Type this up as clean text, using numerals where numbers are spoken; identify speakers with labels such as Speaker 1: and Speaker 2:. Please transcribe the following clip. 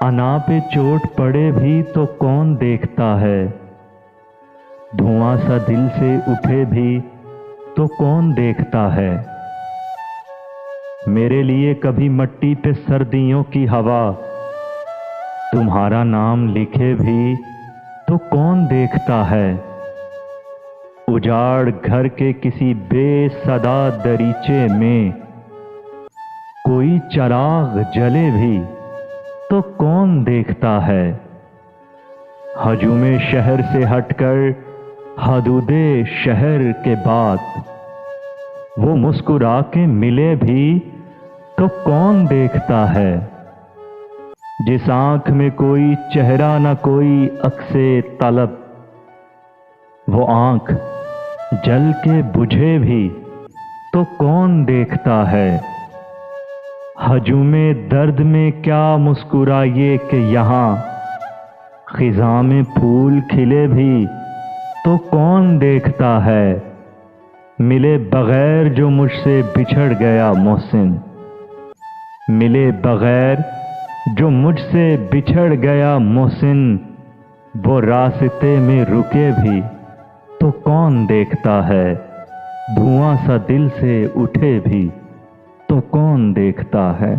Speaker 1: अना पे चोट पड़े भी तो कौन देखता है, धुआं सा दिल से उठे भी तो कौन देखता है। मेरे लिए कभी मट्टी पे सर्दियों की हवा तुम्हारा नाम लिखे भी तो कौन देखता है। उजाड़ घर के किसी बेसदा दरीचे में कोई चिराग जले भी तो कौन देखता है। हजूमे शहर से हटकर हदूदे शहर के बाद वो मुस्कुरा के मिले भी तो कौन देखता है। जिस आंख में कोई चेहरा न कोई अक्से तलब, वो आंख जल के बुझे भी तो कौन देखता है। हजूमे दर्द में क्या मुस्कुराइए कि यहाँ खिज़ां में फूल खिले भी तो कौन देखता है। मिले बगैर जो मुझसे बिछड़ गया मोहसिन, मिले बगैर जो मुझसे बिछड़ गया मोहसिन, वो रास्ते में रुके भी तो कौन देखता है। धुआं सा दिल से उठे भी तो कौन देखता है।